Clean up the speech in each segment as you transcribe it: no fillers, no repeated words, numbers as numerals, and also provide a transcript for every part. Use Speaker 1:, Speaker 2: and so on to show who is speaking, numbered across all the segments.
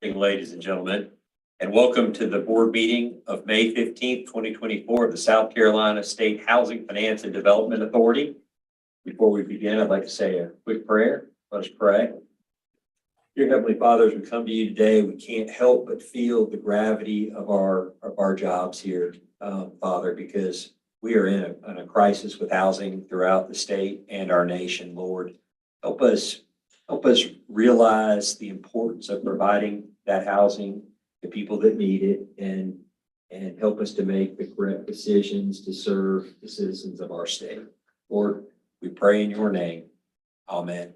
Speaker 1: Ladies and gentlemen, and welcome to the board meeting of May 15th, 2024 of the South Carolina State Housing Finance and Development Authority. Before we begin, I'd like to say a quick prayer. Let us pray. Dear Heavenly Father, as we come to you today, we can't help but feel the gravity of our jobs here, Father, because we are in a crisis with housing throughout the state and our nation. Lord, help us realize the importance of providing that housing to people that need it, and help us to make the correct decisions to serve the citizens of our state. Lord, we pray in your name. Amen.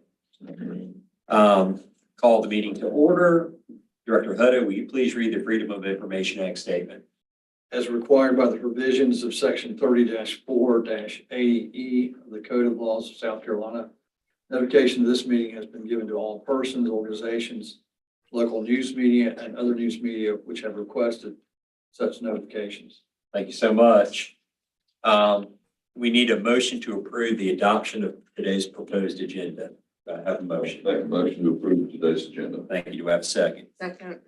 Speaker 1: Call the meeting to order. Director Hutto, will you please read the Freedom of Information Act statement?
Speaker 2: As required by the provisions of Section 30-4-80E of the Code of Laws of South Carolina, notification of this meeting has been given to all persons, organizations, local news media, and other news media which have requested such notifications.
Speaker 1: Thank you so much. We need a motion to approve the adoption of today's proposed agenda. Do I have a motion?
Speaker 3: Make a motion to approve today's agenda.
Speaker 1: Thank you. Do I have a second?
Speaker 4: Second.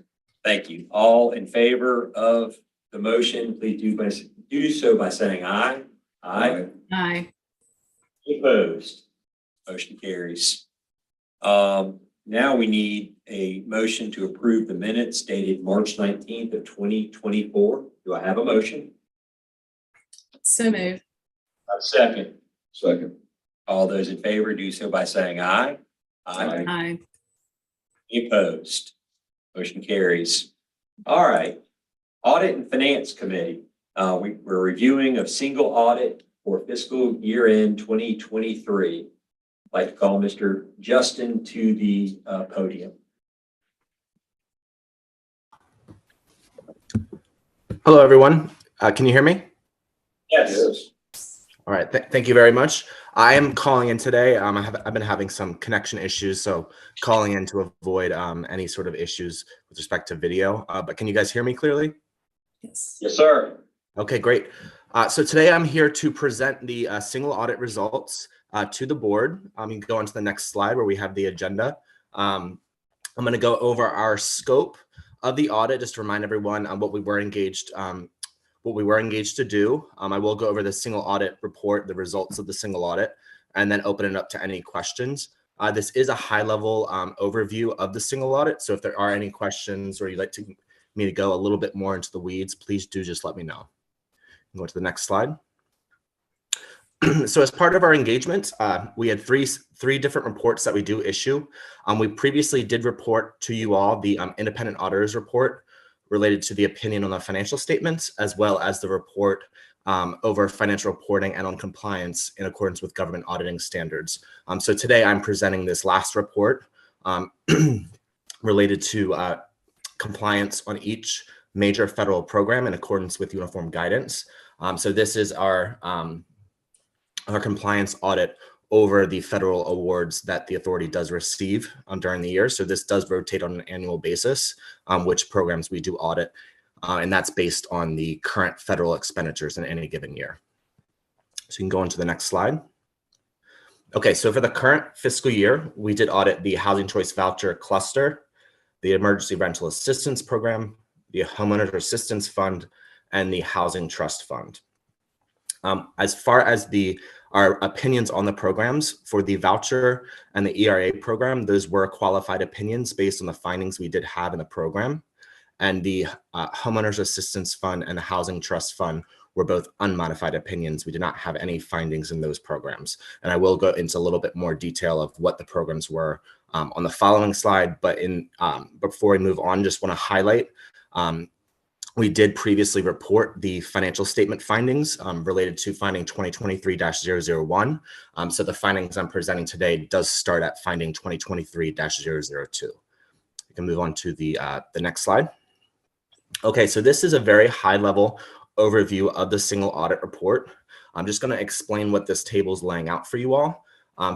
Speaker 1: Thank you. All in favor of the motion, please do so by saying aye. Aye.
Speaker 4: Aye.
Speaker 1: Opposed? Motion carries. Now we need a motion to approve the minutes dated March 19th of 2024. Do I have a motion?
Speaker 4: So moved.
Speaker 1: A second.
Speaker 3: Second.
Speaker 1: All those in favor do so by saying aye.
Speaker 3: Aye.
Speaker 4: Aye.
Speaker 1: Any opposed? Motion carries. All right. Audit and Finance Committee. We're reviewing a single audit for fiscal year end 2023. I'd like to call Mr. Justin to the podium.
Speaker 5: Hello, everyone. Can you hear me?
Speaker 1: Yes.
Speaker 5: All right. Thank you very much. I am calling in today. I've been having some connection issues, so calling in to avoid any sort of issues with respect to video. But can you guys hear me clearly?
Speaker 4: Yes.
Speaker 1: Yes, sir.
Speaker 5: Okay, great. So today I'm here to present the single audit results to the board. You can go on to the next slide where we have the agenda. I'm going to go over our scope of the audit, just to remind everyone on what we were engaged to do. I will go over the single audit report, the results of the single audit, and then open it up to any questions. This is a high-level overview of the single audit, so if there are any questions or you'd like me to go a little bit more into the weeds, please do just let me know. Go to the next slide. So as part of our engagement, we had three different reports that we do issue. We previously did report to you all the independent auditor's report related to the opinion on the financial statements, as well as the report over financial reporting and on compliance in accordance with government auditing standards. So today I'm presenting this last report related to compliance on each major federal program in accordance with uniform guidance. So this is our compliance audit over the federal awards that the authority does receive during the year. So this does rotate on an annual basis, which programs we do audit, and that's based on the current federal expenditures in any given year. So you can go on to the next slide. Okay, so for the current fiscal year, we did audit the Housing Choice Voucher Cluster, the Emergency Rental Assistance Program, the Homeowner Assistance Fund, and the Housing Trust Fund. As far as our opinions on the programs for the voucher and the ERA program, those were qualified opinions based on the findings we did have in the program. And the Homeowners Assistance Fund and the Housing Trust Fund were both unmodified opinions. We did not have any findings in those programs. And I will go into a little bit more detail of what the programs were on the following slide. But before we move on, just want to highlight we did previously report the financial statement findings related to finding 2023-001. So the findings I'm presenting today does start at finding 2023-002. We can move on to the next slide. Okay, so this is a very high-level overview of the single audit report. I'm just going to explain what this table is laying out for you all.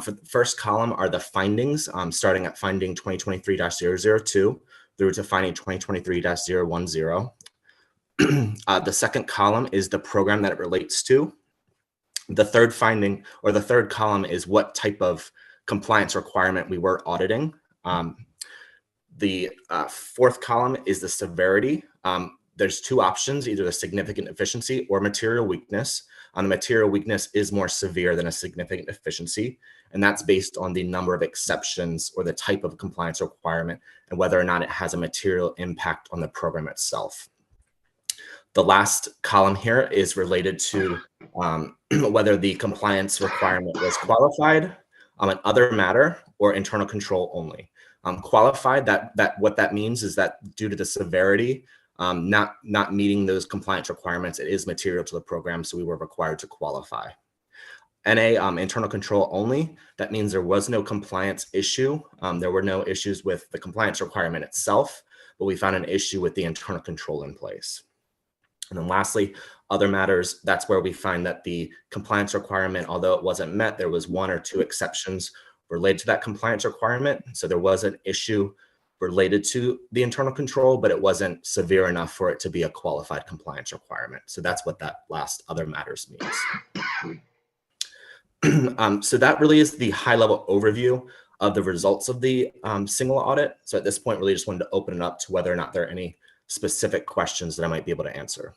Speaker 5: For the first column are the findings, starting at finding 2023-002 through to finding 2023-010. The second column is the program that it relates to. The third finding, or the third column, is what type of compliance requirement we were auditing. The fourth column is the severity. There's two options, either the significant deficiency or material weakness. The material weakness is more severe than a significant deficiency, and that's based on the number of exceptions or the type of compliance requirement and whether or not it has a material impact on the program itself. The last column here is related to whether the compliance requirement was qualified, an other matter, or internal control only. Qualified, what that means is that due to the severity, not meeting those compliance requirements, it is material to the program, so we were required to qualify. NA, internal control only, that means there was no compliance issue. There were no issues with the compliance requirement itself, but we found an issue with the internal control in place. And then lastly, other matters, that's where we find that the compliance requirement, although it wasn't met, there was one or two exceptions related to that compliance requirement. So there was an issue related to the internal control, but it wasn't severe enough for it to be a qualified compliance requirement. So that's what that last other matters means. So that really is the high level overview of the results of the single audit. So at this point, really just wanted to open it up to whether or not there are any specific questions that I might be able to answer.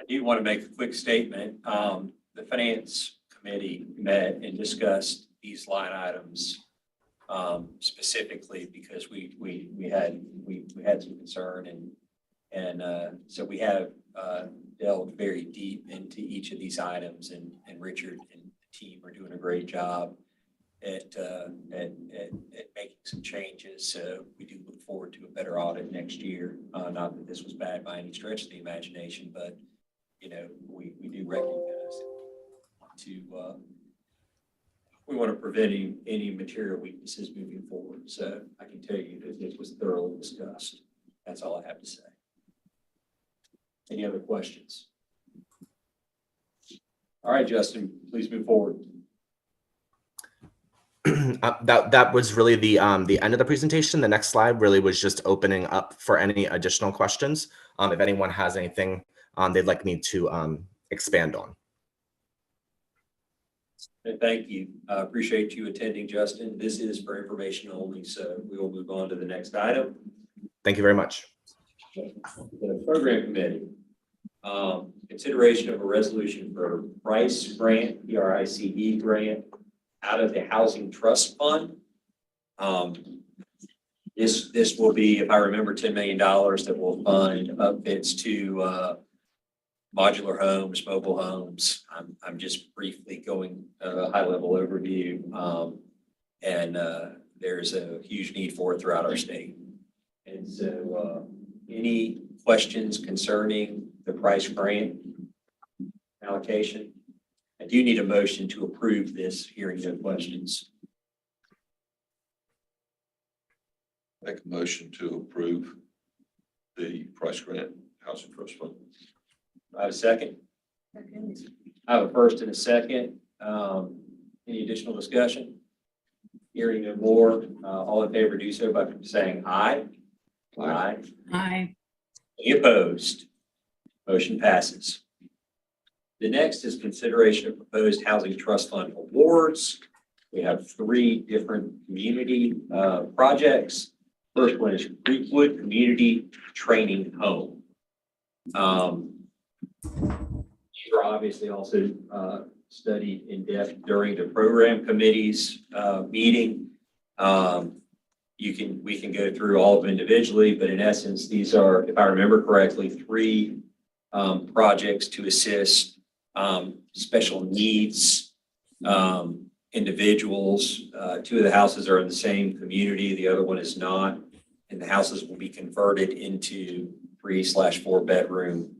Speaker 1: I do want to make a quick statement. The Finance Committee met and discussed these line items specifically because we had some concern and so we have delved very deep into each of these items, and Richard and the team are doing a great job at making some changes. So we do look forward to a better audit next year. Not that this was bad by any stretch of the imagination, but you know, we do recognize that we want to prevent any material weaknesses moving forward. So I can tell you that this was thoroughly discussed. That's all I have to say. Any other questions? All right, Justin, please move forward.
Speaker 5: That was really the end of the presentation. The next slide really was just opening up for any additional questions. If anyone has anything they'd like me to expand on.
Speaker 1: And thank you. I appreciate you attending, Justin. This is for information only, so we will move on to the next item.
Speaker 5: Thank you very much.
Speaker 1: The program committee, consideration of a resolution for PRICE grant, PRICE grant out of the Housing Trust Fund. This will be, if I remember, $10 million that will fund upfits to modular homes, mobile homes. I'm just briefly going a high level overview. And there's a huge need for it throughout our state. And so any questions concerning the PRICE grant allocation? I do need a motion to approve this, hearing no questions.
Speaker 3: Make a motion to approve the PRICE grant Housing Trust Fund.
Speaker 1: I have a second. I have a first and a second. Any additional discussion? Hearing no more, all in favor do so by saying aye. Aye.
Speaker 4: Aye.
Speaker 1: Any opposed? Motion passes. The next is consideration of proposed Housing Trust Fund awards. We have 3 different community projects. First one is Creekwood Community Training Home. These are obviously also studied in depth during the program committee's meeting. We can go through all of them individually, but in essence, these are, if I remember correctly, 3 projects to assist special needs individuals. 2 of the houses are in the same community, the other one is not, and the houses will be converted into 3/4 bedroom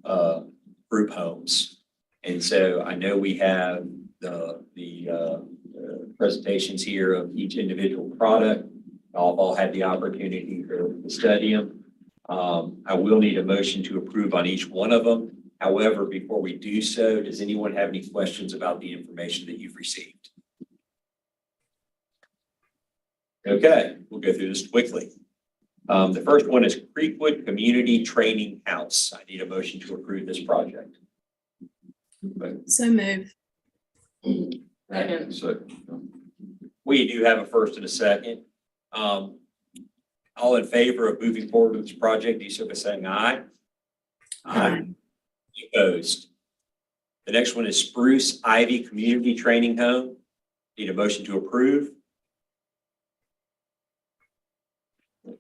Speaker 1: group homes. And so I know we have the presentations here of each individual product. I've all had the opportunity to study them. I will need a motion to approve on each one of them. However, before we do so, does anyone have any questions about the information that you've received? Okay, we'll go through this quickly. The first one is Creekwood Community Training House. I need a motion to approve this project.
Speaker 4: So move.
Speaker 3: So,
Speaker 1: We do have a first and a second. All in favor of moving forward with this project, do so by saying aye.
Speaker 4: Aye.
Speaker 1: Opposed? The next one is Spruce Ivy Community Training Home. Need a motion to approve.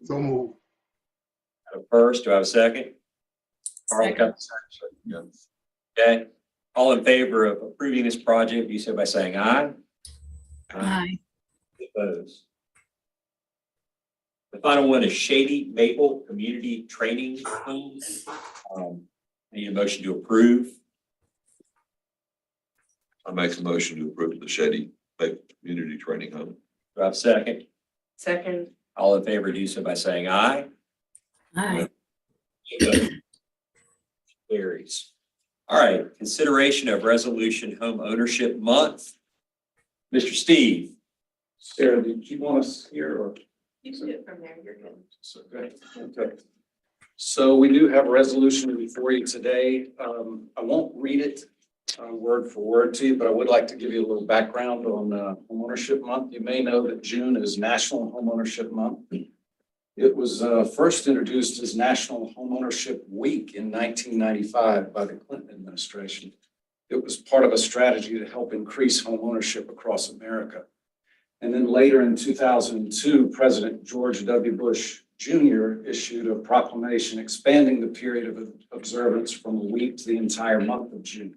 Speaker 6: So move.
Speaker 1: Have a first, do I have a second? Carl,
Speaker 4: Second.
Speaker 1: got the second. Okay, all in favor of approving this project, do so by saying aye.
Speaker 4: Aye.
Speaker 1: Opposed? The final one is Shady Maple Community Training Home. I need a motion to approve.
Speaker 3: I make a motion to approve the Shady Bay Community Training Home.
Speaker 1: Do I have a second?
Speaker 7: Second.
Speaker 1: All in favor, do so by saying aye.
Speaker 4: Aye.
Speaker 1: Carries. All right, consideration of resolution home ownership month. Mr. Steve.
Speaker 8: Sarah, did you want us here or?
Speaker 7: You can do it from there, you're good.
Speaker 8: Okay. So we do have a resolution before you today. I won't read it word for word to you, but I would like to give you a little background on homeownership month. You may know that June is National Homeownership Month. It was first introduced as National Homeownership Week in 1995 by the Clinton administration. It was part of a strategy to help increase homeownership across America. And then later in 2002, President George W. Bush Jr. issued a proclamation expanding the period of observance from a week to the entire month of June.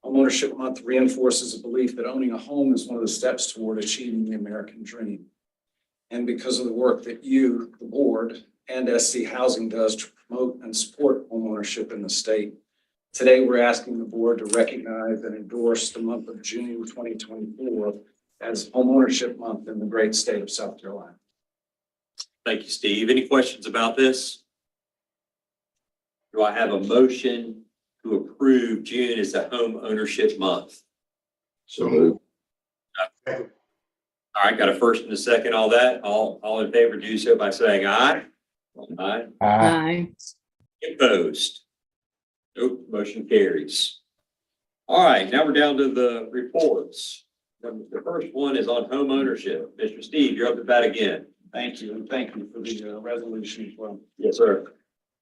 Speaker 8: Homeownership Month reinforces a belief that owning a home is one of the steps toward achieving the American dream. And because of the work that you, the board, and SC Housing does to promote and support homeownership in the state, today we're asking the board to recognize and endorse the month of June 2024 as Homeownership Month in the great state of South Carolina.
Speaker 1: Thank you, Steve. Any questions about this? Do I have a motion to approve June as the home ownership month?
Speaker 3: So move.
Speaker 1: All right, got a first and a second, all that. All in favor, do so by saying aye. Aye.
Speaker 4: Aye.
Speaker 1: Opposed? Nope, motion carries. All right, now we're down to the reports. The first one is on home ownership. Mr. Steve, you're up to bat again.
Speaker 8: Thank you, and thank you for the resolution as well.
Speaker 1: Yes, sir.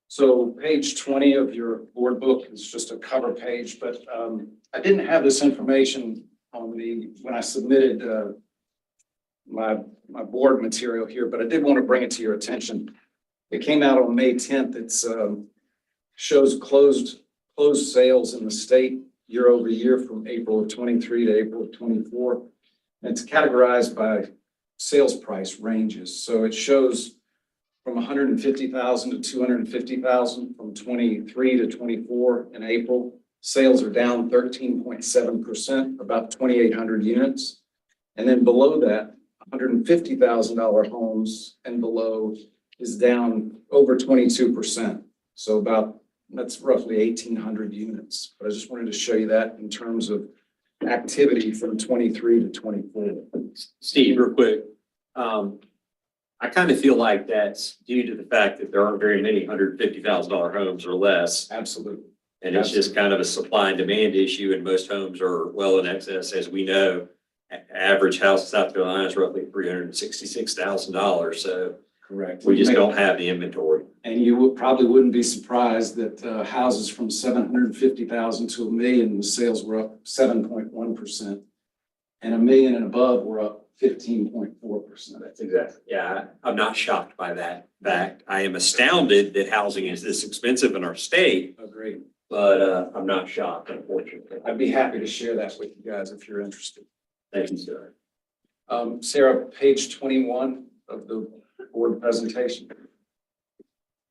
Speaker 8: So page 20 of your board book is just a cover page, but I didn't have this information on when I submitted my board material here, but I did want to bring it to your attention. It came out on May 10th. It's shows closed sales in the state year over year from April of 23 to April of 24. And it's categorized by sales price ranges. So it shows from 150,000 to 250,000 from 23 to 24 in April. Sales are down 13.7%, about 2,800 units. And then below that, $150,000 homes and below is down over 22%. So that's roughly 1,800 units. But I just wanted to show you that in terms of activity from 23 to 24.
Speaker 1: Steve, real quick. I kind of feel like that's due to the fact that there aren't very many $150,000 homes or less.
Speaker 8: Absolutely.
Speaker 1: And it's just kind of a supply and demand issue, and most homes are well in excess, as we know. Average house in South Carolina is roughly $366,000, so
Speaker 8: Correct.
Speaker 1: we just don't have the inventory.
Speaker 8: And you probably wouldn't be surprised that houses from 750,000 to $1 million, the sales were up 7.1%. And $1 million and above were up 15.4%.
Speaker 1: That's exactly. Yeah, I'm not shocked by that fact. I am astounded that housing is this expensive in our state,
Speaker 8: Agreed.
Speaker 1: but I'm not shocked, unfortunately.
Speaker 8: I'd be happy to share that with you guys if you're interested.
Speaker 1: Thank you, sir.
Speaker 8: Sarah, page 21 of the board presentation.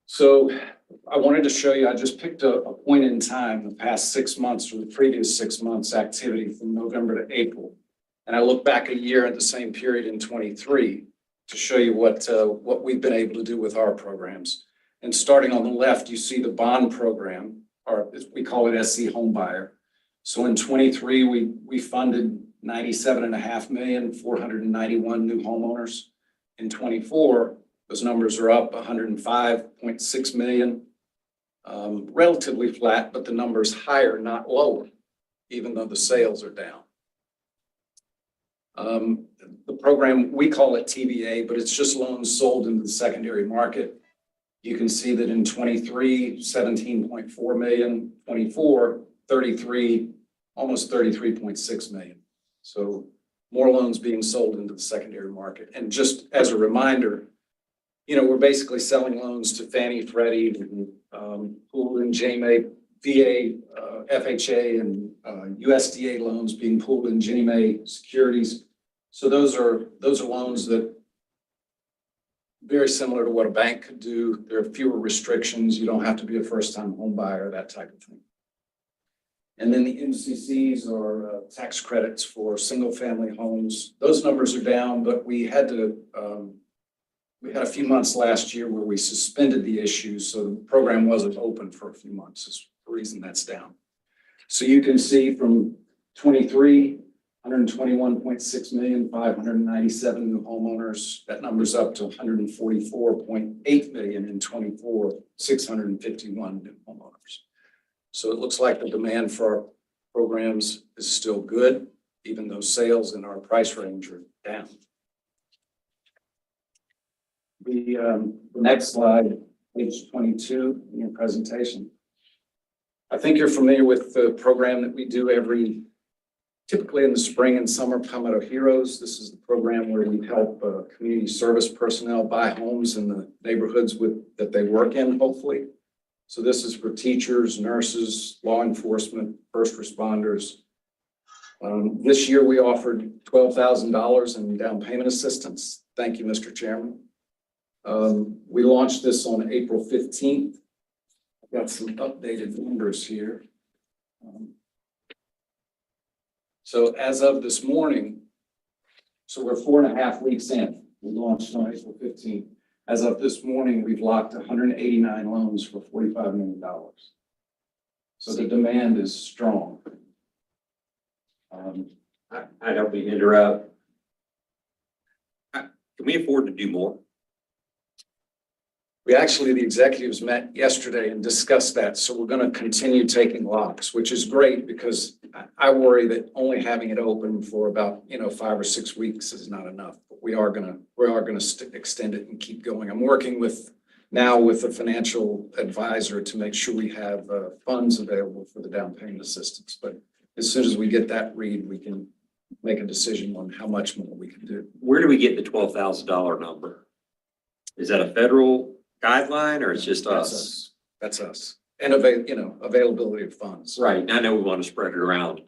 Speaker 8: So I wanted to show you, I just picked a point in time, the past 6 months or the previous 6 months activity from November to April. And I look back a year at the same period in 23 to show you what we've been able to do with our programs. And starting on the left, you see the bond program, or we call it SC Home Buyer. So in 23, we funded 97.5 million, 491 new homeowners. In 24, those numbers are up 105.6 million, relatively flat, but the number's higher, not lower, even though the sales are down. the program, we call it TBA, but it's just loans sold into the secondary market. You can see that in 23, 17.4 million, 24, 33, almost 33.6 million. So more loans being sold into the secondary market. And just as a reminder, we're basically selling loans to Fannie, Freddie, pooled in JMA, VA, FHA, and USDA loans being pooled in Ginnie Mae securities. So those are loans that very similar to what a bank could do. There are fewer restrictions. You don't have to be a first-time home buyer, that type of thing. And then the MCCs are tax credits for single-family homes. Those numbers are down, but we had a few months last year where we suspended the issues, so the program wasn't open for a few months. Is the reason that's down. So you can see from 23, 121.6 million, 597 new homeowners. That number's up to 144.8 million in 24, 651 new homeowners. So it looks like the demand for our programs is still good, even though sales in our price range are down. The next slide, page 22 in your presentation. I think you're familiar with the program that we do typically in the spring and summer, Palmetto Heroes. This is the program where we help community service personnel buy homes in the neighborhoods that they work in, hopefully. So this is for teachers, nurses, law enforcement, first responders. This year we offered $12,000 in down payment assistance. Thank you, Mr. Chairman. We launched this on April 15th. I've got some updated numbers here. So as of this morning, so we're 4.5 weeks in. We launched on April 15th. As of this morning, we've locked 189 loans for $45 million. So the demand is strong.
Speaker 1: I don't mean to interrupt. Can we afford to do more?
Speaker 8: The executives met yesterday and discussed that. So we're going to continue taking locks, which is great because I worry that only having it open for about, 5 or 6 weeks is not enough. But we are going to extend it and keep going. I'm working with a financial advisor to make sure we have funds available for the down payment assistance. But as soon as we get that read, we can make a decision on how much more we can do.
Speaker 1: Where do we get the $12,000 number? Is that a federal guideline or it's just us?
Speaker 8: That's us. And availability of funds.
Speaker 1: Right. And I know we want to spread it around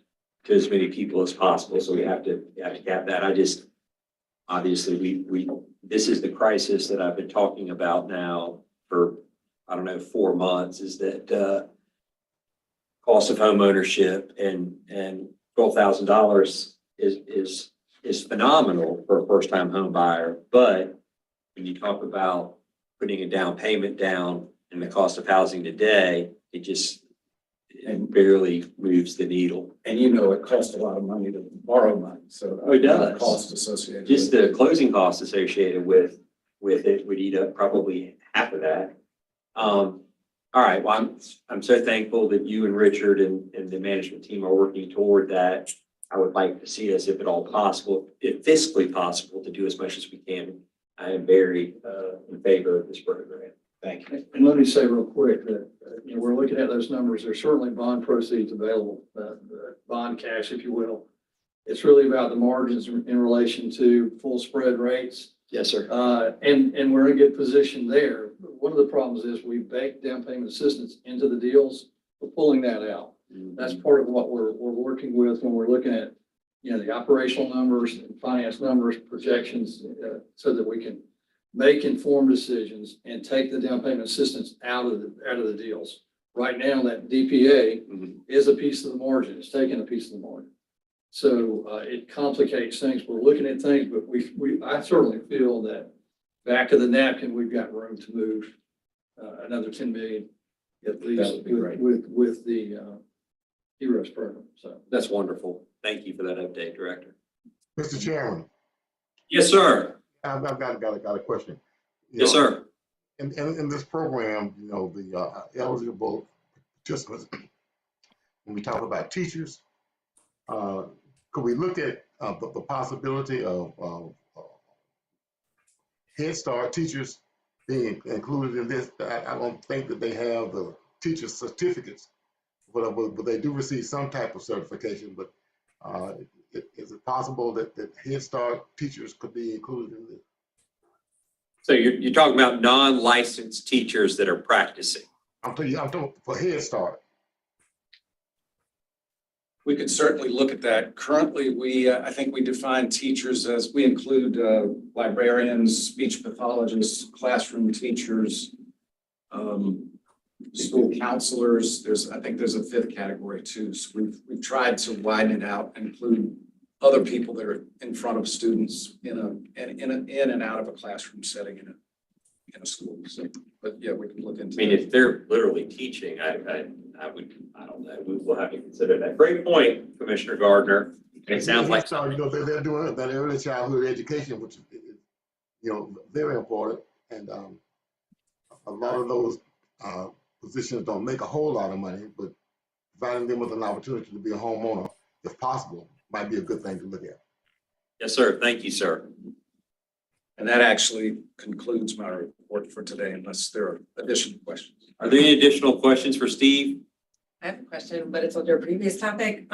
Speaker 1: to as many people as possible. So we have to cap that. Obviously this is the crisis that I've been talking about now for, 4 months, is that cost of home ownership and $12,000 is phenomenal for a first-time home buyer. But when you talk about putting a down payment down and the cost of housing today, it barely moves the needle.
Speaker 8: And it costs a lot of money to borrow money, so.
Speaker 1: Oh, it does.
Speaker 8: Cost associated.
Speaker 1: Just
Speaker 8: with it.
Speaker 1: the closing costs associated with it would eat up probably half of that. All right, well, I'm so thankful that you and Richard and the management team are working toward that. I would like to see us, if at all possible, if fiscally possible, to do as much as we can. I am very in favor of this program. Thank you.
Speaker 2: And let me say real quick that, we're looking at those numbers. There's certainly bond proceeds available, bond cash, if you will. It's really about the margins in relation to full spread rates.
Speaker 1: Yes, sir.
Speaker 2: And we're in a good position there. One of the problems is we bake down payment assistance into the deals. We're pulling that out. That's part of what we're working with when we're looking at, the operational numbers and finance numbers, projections, so that we can make informed decisions and take the down payment assistance out of the deals. Right now, that DPA is a piece of the margin. It's taking a piece of the margin. So it complicates things. We're looking at things, but I certainly feel that back of the napkin, we've got room to move another 10 million at least with the HEROES program. So
Speaker 1: That's wonderful. Thank you for that update, Director.
Speaker 6: Mr. Chairman,
Speaker 1: Yes, sir.
Speaker 6: I've got a question.
Speaker 1: Yes, sir.
Speaker 6: In this program, the eligible participants, when we talk about teachers, could we look at the possibility of Head Start teachers being included in this. I don't think that they have the teacher certificates, but they do receive some type of certification. But is it possible that Head Start teachers could be included in this?
Speaker 1: So you're talking about non-licensed teachers that are practicing.
Speaker 6: I'm talking for Head Start.
Speaker 8: We could certainly look at that. Currently, I think we define teachers as, we include librarians, speech pathologists, classroom teachers, school counselors. I think there's a fifth category too. So we've tried to widen it out and include other people that are in front of students in and out of a classroom setting in a school. So, but yeah, we can look
Speaker 1: I
Speaker 8: into
Speaker 1: mean,
Speaker 8: it.
Speaker 1: if they're literally teaching, I don't know, we will have to consider that. Great point, Commissioner Gardner. And it sounds like
Speaker 6: Head Start, they're doing that early childhood education, which is, very important. And a lot of those positions don't make a whole lot of money, but providing them with an opportunity to be a homeowner, if possible, might be a good thing to look at.
Speaker 1: Yes, sir. Thank you, sir.
Speaker 8: And that actually concludes my report for today, unless there are additional questions.
Speaker 1: Are there any additional questions for Steve?
Speaker 7: I have a question, but it's on your previous topic.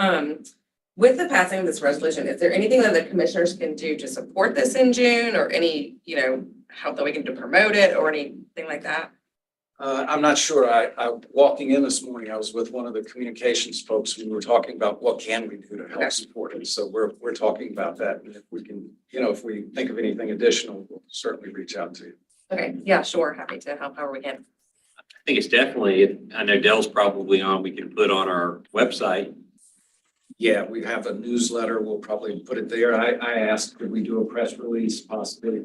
Speaker 7: With the passing of this resolution, is there anything that the commissioners can do to support this in June, or any, help that we can do to promote it or anything like that?
Speaker 8: I'm not sure. I walking in this morning, I was with one of the communications folks, and we were talking about what can we do to help support it. So we're talking about that. And if we can, if we think of anything additional, we'll certainly reach out to you.
Speaker 7: Okay, yeah, sure. Happy to help however we can.
Speaker 1: I think it's definitely, I know Dell's probably on, we can put on our website.
Speaker 8: Yeah, we have a newsletter. We'll probably put it there. I asked, could we do a press release possibly?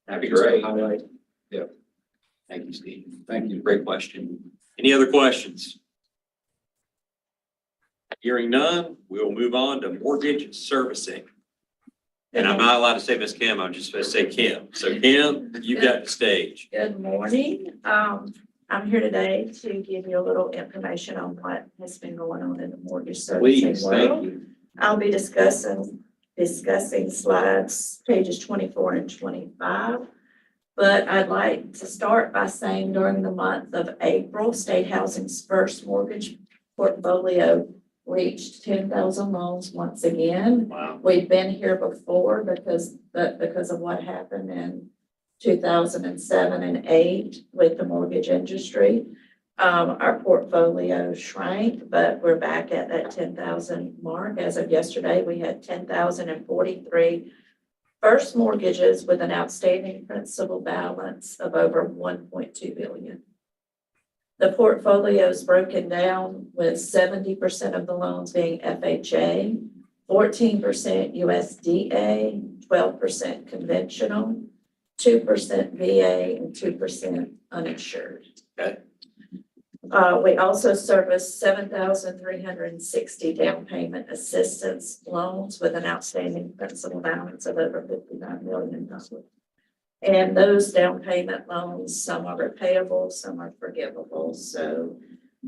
Speaker 1: That'd be great.
Speaker 8: Highlight.
Speaker 1: Thank you, Steve.
Speaker 8: Thank you.
Speaker 1: Great question. Any other questions? Hearing none, we'll move on to mortgage servicing. And I'm not allowed to say Miss Kim, I'm just supposed to say Kim. So Kim, you've got the stage.
Speaker 9: Good morning. I'm here today to give you a little information on what has been going on in the mortgage servicing
Speaker 1: Please, thank
Speaker 9: world.
Speaker 1: you.
Speaker 9: I'll be discussing slides pages 24 and 25. But I'd like to start by saying during the month of April, State Housing's first mortgage portfolio reached 10,000 loans once again.
Speaker 1: Wow.
Speaker 9: We've been here before because of what happened in 2007 and 8 with the mortgage industry. Our portfolio shrank, but we're back at that 10,000 mark. As of yesterday, we had 10,043 first mortgages with an outstanding principal balance of over 1.2 billion. The portfolio is broken down with 70% of the loans being FHA, 14% USDA, 12% conventional, 2% VA, and 2% uninsured.
Speaker 1: Okay.
Speaker 9: We also service 7,360 down payment assistance loans with an outstanding principal balance of over $59 million. And those down payment loans, some are repayable, some are forgivable. So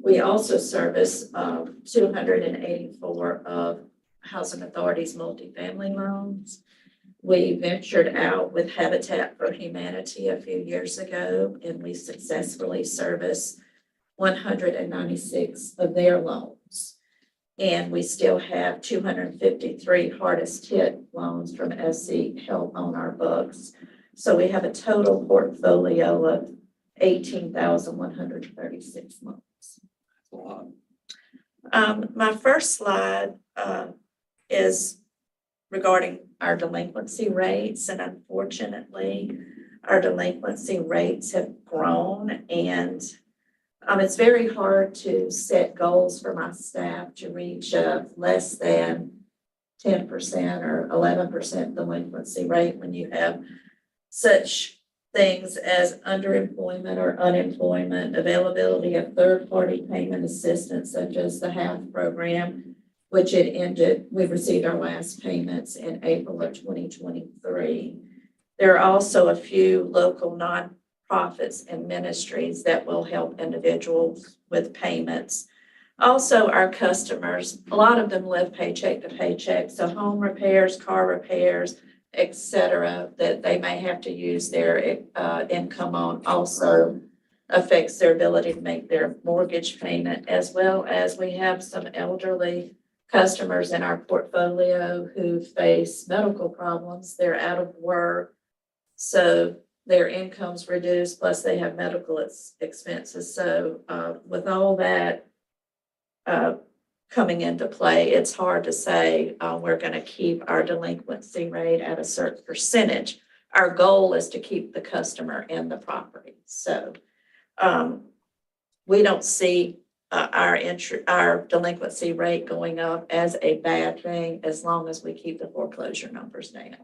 Speaker 9: we also service 284 of Housing Authority's multifamily loans. We ventured out with Habitat for Humanity a few years ago, and we successfully serviced 196 of their loans. And we still have 253 hardest hit loans from SC held on our books. So we have a total portfolio of 18,136 loans.
Speaker 1: That's a lot.
Speaker 9: My first slide is regarding our delinquency rates, and unfortunately, our delinquency rates have grown, and it's very hard to set goals for my staff to reach a less than 10% or 11% delinquency rate when you have such things as underemployment or unemployment, availability of third-party payment assistance such as the HALF program, which it ended. We received our last payments in April of 2023. There are also a few local nonprofits and ministries that will help individuals with payments. Also, our customers, a lot of them live paycheck to paycheck, so home repairs, car repairs, et cetera, that they may have to use their income on also affects their ability to make their mortgage payment, as well as we have some elderly customers in our portfolio who face medical problems. They're out of work, so their income's reduced, plus they have medical expenses. So with all that coming into play, it's hard to say we're going to keep our delinquency rate at a certain percentage. Our goal is to keep the customer in the property. So we don't see our delinquency rate going up as a bad thing as long as we keep the foreclosure numbers down.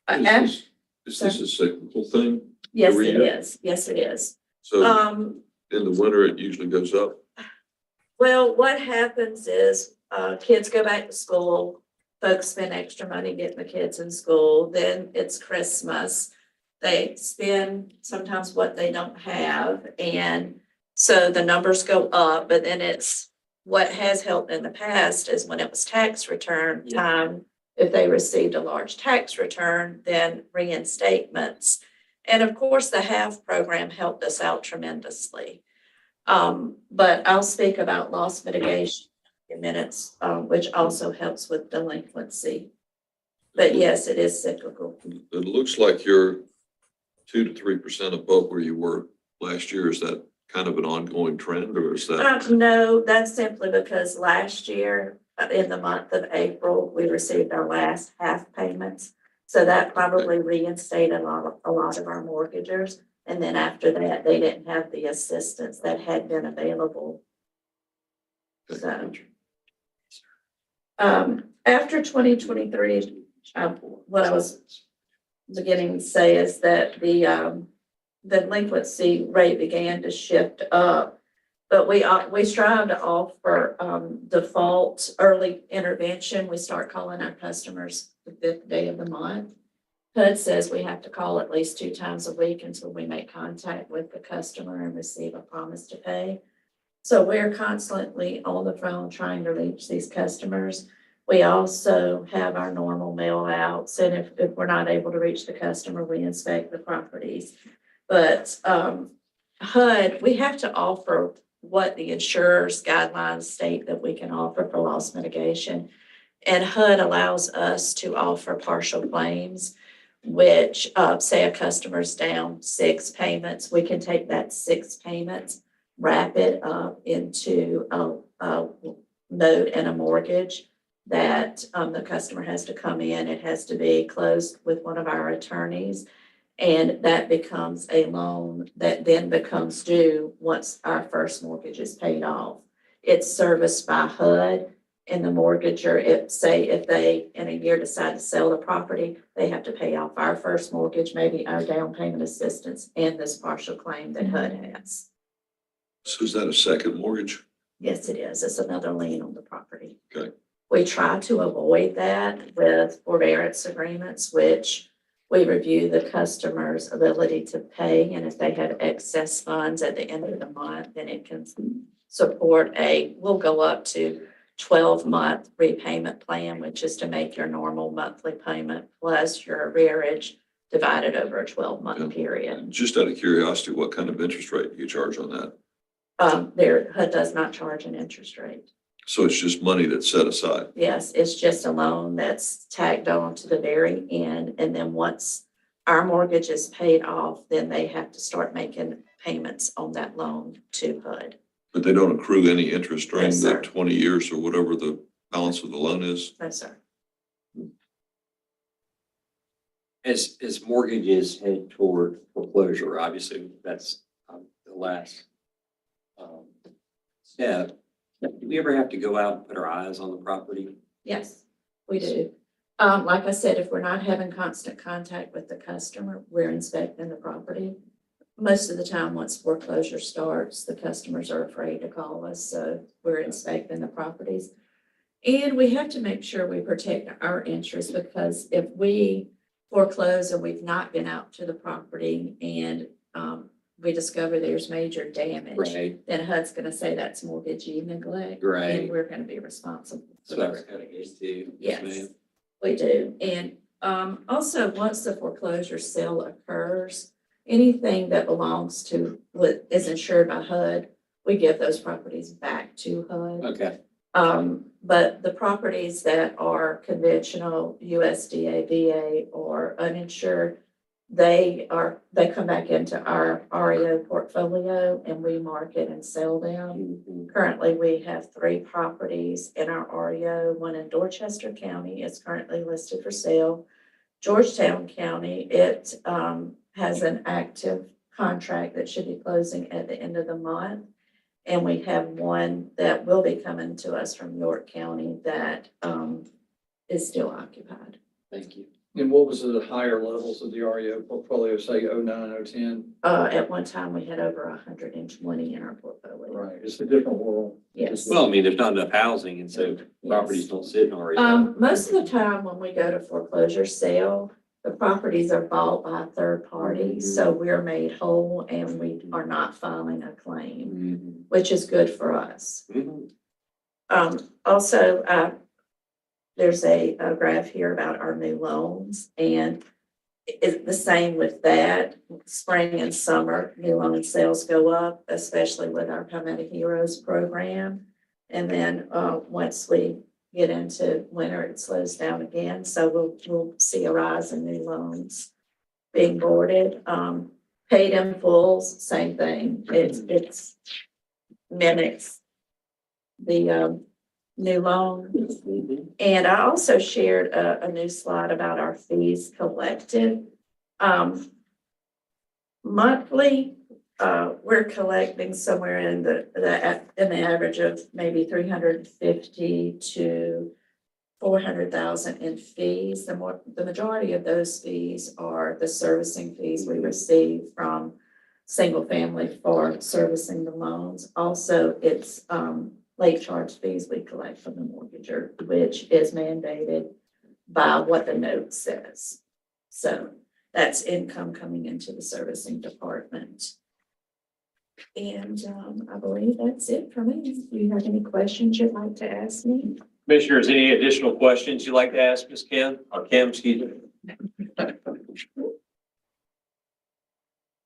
Speaker 3: Is this a cyclical thing?
Speaker 9: Yes,
Speaker 3: every
Speaker 9: it
Speaker 3: year?
Speaker 9: is. Yes, it is.
Speaker 3: So
Speaker 9: In
Speaker 3: in the winter, it usually goes up.
Speaker 9: Well, what happens is, kids go back to school, folks spend extra money getting the kids in school, then it's Christmas. They spend sometimes what they don't have, and so the numbers go up, but then it's, what has helped in the past is when it was tax return time, if they received a large tax return, then reinstatements. And of course, the HAVE program helped us out tremendously. But I'll speak about loss mitigation in minutes, which also helps with delinquency. But yes, it is cyclical.
Speaker 3: It looks like you're 2 to 3% above where you were last year. Is that kind of an ongoing trend, or is that?
Speaker 9: No, that's simply because last year, in the month of April, we received our last half payments. So that probably reinstated a lot of our mortgagers. And then after that, they didn't have the assistance that had been available. So, after 2023, what I was beginning to say is that the delinquency rate began to shift up, but we strive to offer default early intervention. We start calling our customers the 5th day of the month. HUD says we have to call at least 2 times a week until we make contact with the customer and receive a promise to pay. So we're constantly on the phone trying to reach these customers. We also have our normal mail outs, and if we're not able to reach the customer, we inspect the properties. But HUD, we have to offer what the insurer's guidelines state that we can offer for loss mitigation. And HUD allows us to offer partial claims, which say a customer's down 6 payments, we can take that 6 payments, wrap it up into a note and a mortgage that the customer has to come in. It has to be closed with one of our attorneys. And that becomes a loan that then becomes due once our first mortgage is paid off. It's serviced by HUD, and the mortgager, if they in a year decide to sell the property, they have to pay off our first mortgage, maybe our down payment assistance, and this partial claim that HUD has.
Speaker 3: So is that a second mortgage?
Speaker 9: Yes, it is. It's another lien on the property.
Speaker 3: Okay.
Speaker 9: We try to avoid that with forbearance agreements, which we review the customer's ability to pay, and if they have excess funds at the end of the month, then it can support we'll go up to 12-month repayment plan, which is to make your normal monthly payment plus your arrearage divided over a 12-month period.
Speaker 3: Just out of curiosity, what kind of interest rate do you charge on that?
Speaker 9: HUD does not charge an interest rate.
Speaker 3: So it's just money that's set aside?
Speaker 9: Yes, it's just a loan that's tagged on to the very end. And then once our mortgage is paid off, then they have to start making payments on that loan to HUD.
Speaker 3: But they don't accrue any interest during
Speaker 9: Yes,
Speaker 3: the
Speaker 9: sir.
Speaker 3: 20 years or whatever the balance of the loan is?
Speaker 9: No, sir.
Speaker 1: As mortgages head toward foreclosure, obviously, that's the last step. Do we ever have to go out and put our eyes on the property?
Speaker 9: Yes, we do. Like I said, if we're not having constant contact with the customer, we're inspecting the property. Most of the time, once foreclosure starts, the customers are afraid to call us, so we're inspecting the properties. And we have to make sure we protect our interests, because if we foreclose and we've not been out to the property and we discover there's major damage,
Speaker 1: Right,
Speaker 9: then HUD's gonna say that's mortgagee neglect.
Speaker 1: Right.
Speaker 9: And we're gonna be responsible.
Speaker 1: so that's kind of case too.
Speaker 9: Yes, we do. And also, once the foreclosure sale occurs, anything that belongs to what is insured by HUD, we give those properties back to HUD.
Speaker 1: Okay,
Speaker 9: But the properties that are conventional USDA, VA, or uninsured, they come back into our REO portfolio and we market and sell them.
Speaker 1: Mhm.
Speaker 9: Currently, we have 3 properties in our REO. One in Dorchester County is currently listed for sale. Georgetown County, it has an active contract that should be closing at the end of the month. And we have one that will be coming to us from York County that is still occupied.
Speaker 1: Thank you.
Speaker 2: And what was the higher levels of the REO portfolio, say 09, 010?
Speaker 9: At one time, we had over 120 in our portfolio.
Speaker 2: Right, it's a different world.
Speaker 9: Yes.
Speaker 1: Well, I mean, there's not enough housing and so properties don't sit in REO.
Speaker 9: Most of the time when we go to foreclosure sale, the properties are bought by a third party, so we're made whole and we are not filing a claim,
Speaker 1: Mhm.
Speaker 9: which is good for us.
Speaker 1: Mhm.
Speaker 9: Also, there's a graph here about our new loans, and it's the same with that. Spring and summer, new loan sales go up, especially with our Palmetto Heroes program. And then, once we get into winter, it slows down again, so we'll see a rise in new loans being boarded. Paid in fulls, same thing. It's mimics the new loan.
Speaker 1: Mhm.
Speaker 9: And I also shared a new slide about our fees collected. Monthly, we're collecting somewhere in the average of maybe 350 to 400,000 in fees. The majority of those fees are the servicing fees we receive from single family for servicing the loans. Also, it's late charge fees we collect from the mortgager, which is mandated by what the note says. So that's income coming into the servicing department. And I believe that's it for me. Do you have any questions you'd like to ask me?
Speaker 1: Commissioners, any additional questions you'd like to ask Ms. Kim, or Kim, excuse me?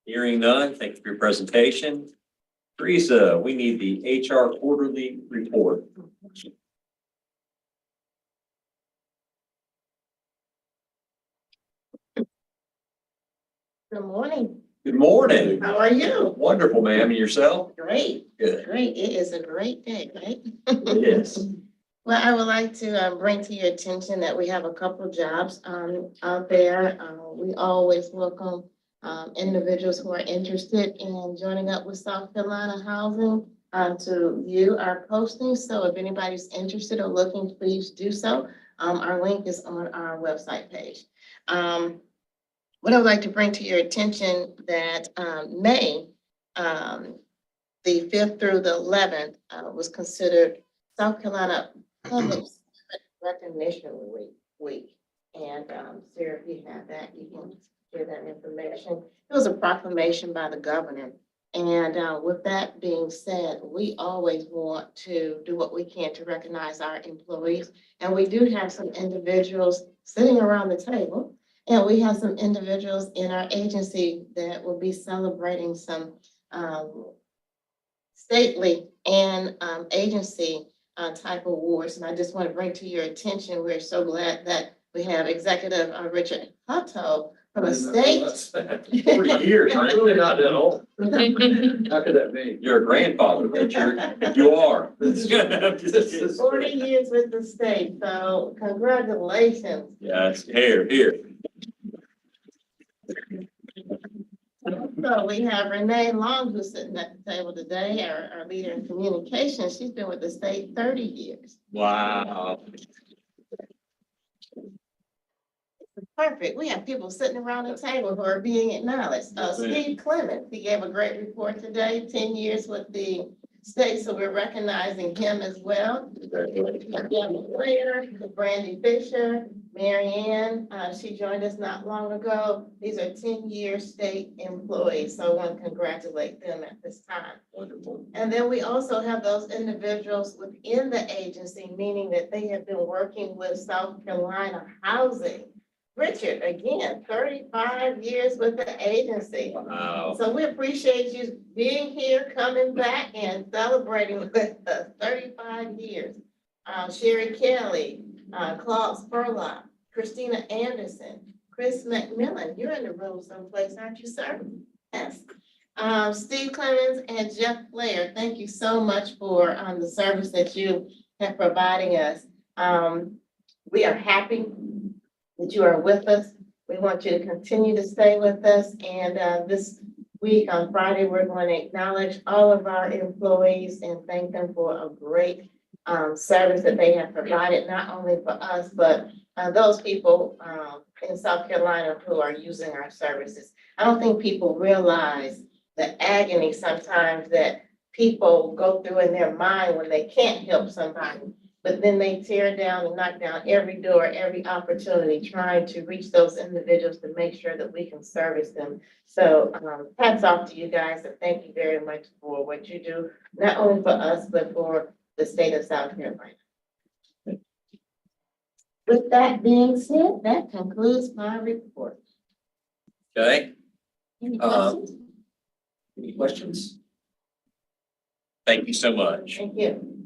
Speaker 1: Hearing none, thank you for your presentation. Teresa, we need the HR quarterly report.
Speaker 10: Good morning.
Speaker 1: Good morning.
Speaker 10: How are you?
Speaker 1: Wonderful, ma'am. And yourself?
Speaker 10: Great,
Speaker 1: Good.
Speaker 10: great. It is a great day, right?
Speaker 1: Yes.
Speaker 10: Well, I would like to bring to your attention that we have a couple jobs out there. We always welcome individuals who are interested in joining up with South Carolina Housing to view our postings. So if anybody's interested or looking, please do so. Our link is on our website page. What I would like to bring to your attention that May, the 5th through the 11th, was considered South Carolina Public Recognition Week. And Sarah, if you have that, you can share that information. It was a proclamation by the governor. And with that being said, we always want to do what we can to recognize our employees. And we do have some individuals sitting around the table. And we have some individuals in our agency that will be celebrating some stately and agency type awards. And I just want to bring to your attention, we're so glad that we have Executive Richard Hutto from the state.
Speaker 1: 40 years,
Speaker 2: I'm
Speaker 1: right?
Speaker 2: really not that old. How could that be?
Speaker 1: You're a grandfather, but you are. I'm just kidding.
Speaker 10: 40 years with the state, so congratulations.
Speaker 1: Yes, here.
Speaker 10: So we have Renee Long, who's sitting at the table today, our leader in communication. She's been with the state 30 years.
Speaker 1: Wow.
Speaker 10: Perfect. We have people sitting around the table who are being acknowledged. Steve Clements, he gave a great report today, 10 years with the state, so we're recognizing him as well. Brandy Fisher, Mary Ann, she joined us not long ago. These are 10-year state employees, so I want to congratulate them at this time.
Speaker 1: Wonderful.
Speaker 10: And then we also have those individuals within the agency, meaning that they have been working with South Carolina Housing. Richard, again, 35 years with the agency.
Speaker 1: Wow.
Speaker 10: So we appreciate you being here, coming back and celebrating with us 35 years. Sherry Kelly, Claude Spurlock, Christina Anderson, Chris McMillan, you're in the room someplace, aren't you, sir? Yes. Steve Clemens and Jeff Blair, thank you so much for the service that you have providing us. We are happy that you are with us. We want you to continue to stay with us. And this week on Friday, we're going to acknowledge all of our employees and thank them for a great service that they have provided, not only for us, but those people in South Carolina who are using our services. I don't think people realize the agony sometimes that people go through in their mind when they can't help somebody, but then they tear down and knock down every door, every opportunity, trying to reach those individuals to make sure that we can service them. So hats off to you guys, and thank you very much for what you do, not only for us, but for the state of South Carolina. With that being said, that concludes my report.
Speaker 1: Okay,
Speaker 10: Any questions?
Speaker 1: any questions? Thank you so much.
Speaker 10: Thank you.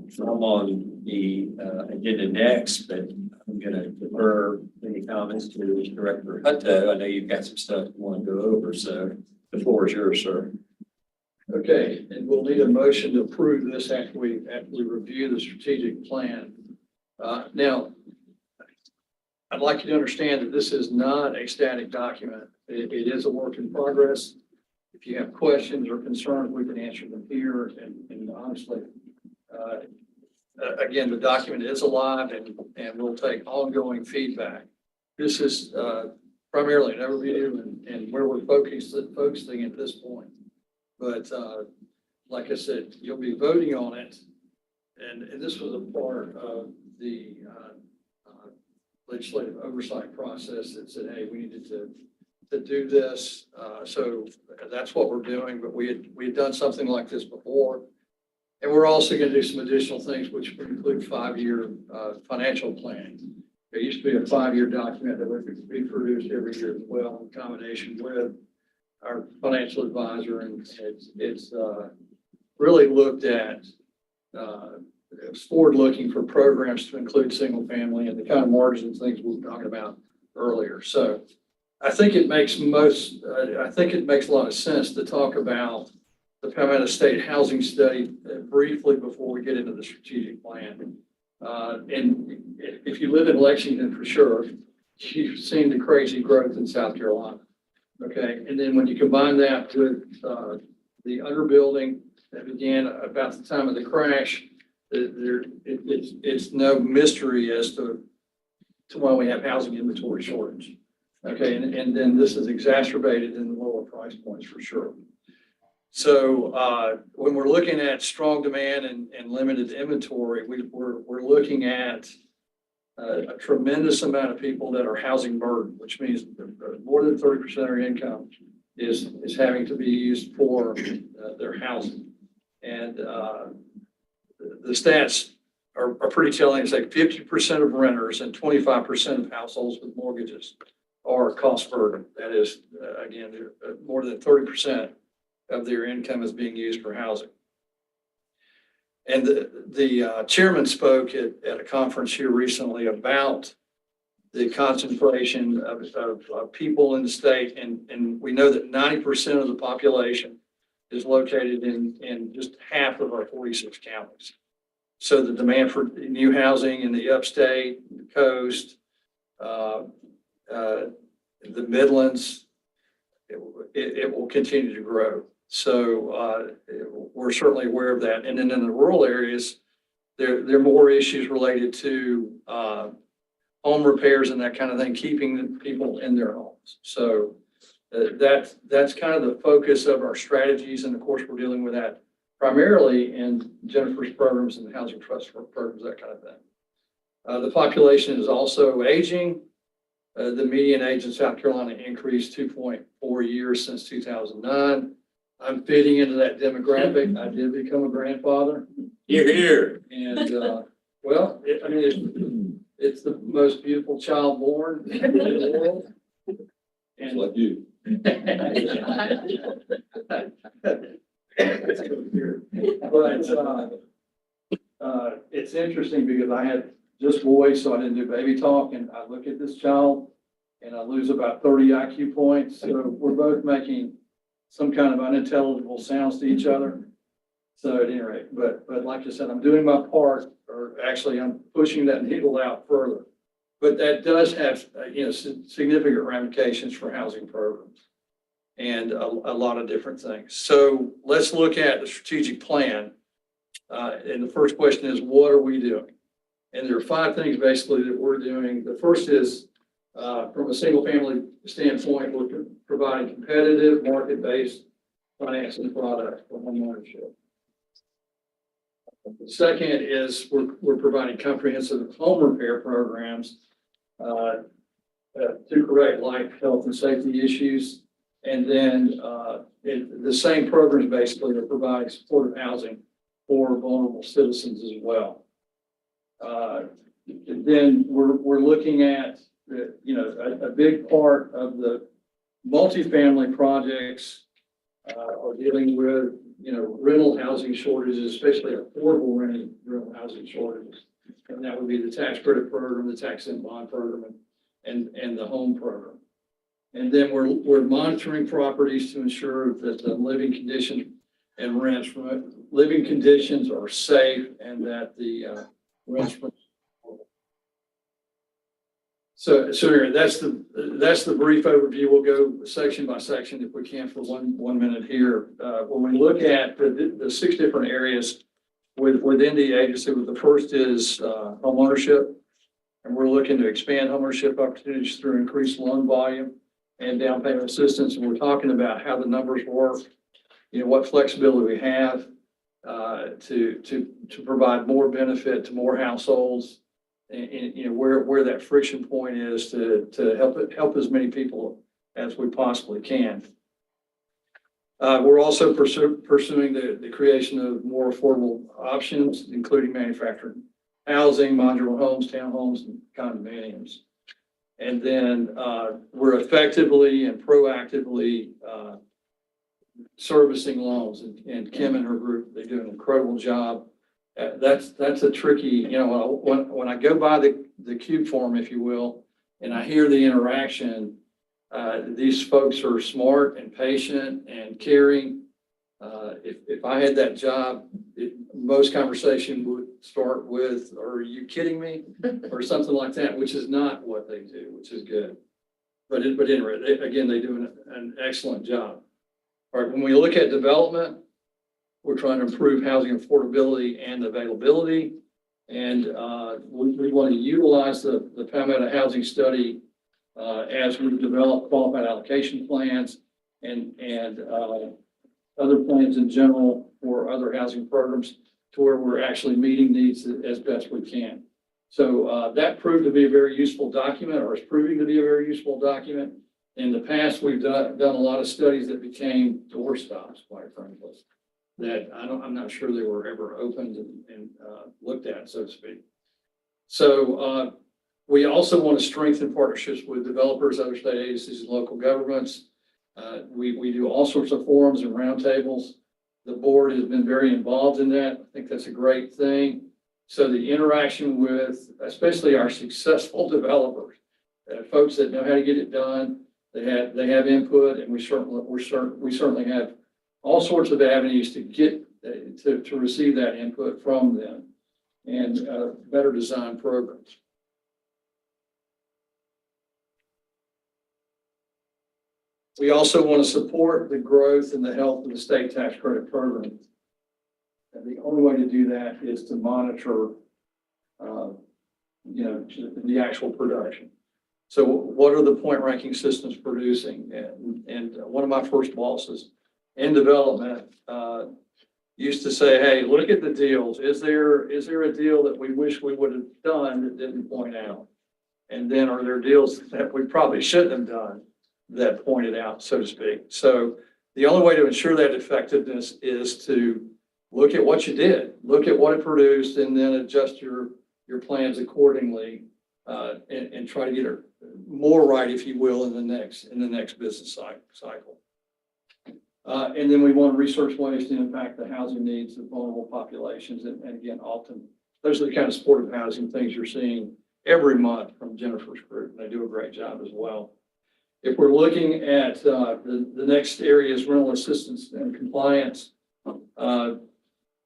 Speaker 1: So I'm on the agenda next, but I'm gonna defer any comments to Director Hutto. I know you've got some stuff you want to go over, so the floor is yours, sir.
Speaker 2: Okay, and we'll need a motion to approve this after we review the strategic plan. Now, I'd like you to understand that this is not a static document. It is a work in progress. If you have questions or concerns, we can answer them here. And honestly, again, the document is alive and we'll take ongoing feedback. This is primarily an overview and where we're focusing at this point. But like I said, you'll be voting on it. And this was a part of the legislative oversight process that said, hey, we needed to do this. So that's what we're doing, but we had done something like this before. And we're also going to do some additional things, which would include 5-year financial planning. There used to be a 5-year document that would be produced every year as well, in combination with our financial advisor. And it's really looked at, it's forward-looking for programs to include single family and the kind of margins and things we were talking about earlier. So I think it makes a lot of sense to talk about the Palmetto State Housing Study briefly before we get into the strategic plan. And if you live in Lexington, for sure, you've seen the crazy growth in South Carolina. Okay, and then when you combine that with the underbuilding that began about the time of the crash, it's no mystery as to why we have housing inventory shortage. Okay, and then this is exacerbated in the lower price points for sure. So when we're looking at strong demand and limited inventory, we're looking at a tremendous amount of people that are housing burdened, which means more than 30% of their income is having to be used for their housing. And the stats are pretty telling. It's like 50% of renters and 25% of households with mortgages are cost burdened. That is, again, more than 30% of their income is being used for housing. And the chairman spoke at a conference here recently about the concentration of people in the state. And we know that 90% of the population is located in just half of our 46 counties. So the demand for new housing in the upstate, the coast, the Midlands, it will continue to grow. So we're certainly aware of that. And then in the rural areas, there are more issues related to home repairs and that kind of thing, keeping the people in their homes. So that's kind of the focus of our strategies. And of course, we're dealing with that primarily in Jennifer's programs and the housing trust programs, that kind of thing. The population is also aging. The median age in South Carolina increased 2.4 years since 2009. I'm fitting into that demographic. I did become a grandfather.
Speaker 1: Here.
Speaker 2: And, well, it's the most beautiful child born in the world.
Speaker 3: It's
Speaker 2: And
Speaker 3: like you.
Speaker 2: But, it's interesting because I had just boys, so I didn't do baby talk, and I look at this child and I lose about 30 IQ points. So we're both making some kind of unintelligible sounds to each other. So at any rate, but like I said, I'm doing my part, or actually I'm pushing that needle out further. But that does have, significant ramifications for housing programs and a lot of different things. So let's look at the strategic plan. And the first question is, what are we doing? And there are 5 things basically that we're doing. The first is, from a single family standpoint, we're providing competitive market-based financing products for homeownership. The second is we're providing comprehensive home repair programs to correct life, health, and safety issues. And then the same programs basically are providing supportive housing for vulnerable citizens as well. Then we're looking at, a big part of the multifamily projects are dealing with, rental housing shortages, especially affordable rental housing shortages. And that would be the tax credit program, the tax and bond program, and the home program. And then we're monitoring properties to ensure that the living conditions and rents from living conditions are safe and that the rents from. So anyway, that's the brief overview. We'll go section by section if we can for one minute here. When we look at the 6 different areas within the agency, the first is homeownership, and we're looking to expand homeownership opportunities through increased loan volume and down payment assistance. And we're talking about how the numbers work, what flexibility we have to provide more benefit to more households. And where that friction point is to help as many people as we possibly can. We're also pursuing the creation of more affordable options, including manufactured housing, modular homes, townhomes, and condominiums. And then we're effectively and proactively servicing loans, and Kim and her group, they do an incredible job. That's a tricky, when I go by the cube form, if you will, and I hear the interaction, these folks are smart and patient and caring. If I had that job, most conversation would start with, "Are you kidding me?" or something like that, which is not what they do, which is good. But anyway, again, they do an excellent job. All right, when we look at development, we're trying to improve housing affordability and availability. And we want to utilize the Palmetto Housing Study as we develop qualified allocation plans and other plans in general for other housing programs to where we're actually meeting needs as best we can. So that proved to be a very useful document, or is proving to be a very useful document. In the past, we've done a lot of studies that became doorstops, quite frankly, that I'm not sure they were ever opened and looked at, so to speak. So we also want to strengthen partnerships with developers, other state agencies, and local governments. We do all sorts of forums and roundtables. The board has been very involved in that. I think that's a great thing. So the interaction with, especially our successful developers, folks that know how to get it done, they have input, and we certainly have all sorts of avenues to get to receive that input from them and better design programs. We also want to support the growth and the health of the state tax credit program. And the only way to do that is to monitor, the actual production. So what are the point ranking systems producing? And one of my first bosses in development, used to say, hey, look at the deals. Is there a deal that we wish we would have done that didn't point out? And then are there deals that we probably shouldn't have done that pointed out, so to speak? So the only way to ensure that effectiveness is to look at what you did, look at what it produced, and then adjust your plans accordingly, and try to get it more right, if you will, in the next business cycle. And then we want to research ways to impact the housing needs of vulnerable populations. And again, often those are the kind of supportive housing things you're seeing every month from Jennifer's group. And they do a great job as well. If we're looking at the next area is rental assistance and compliance,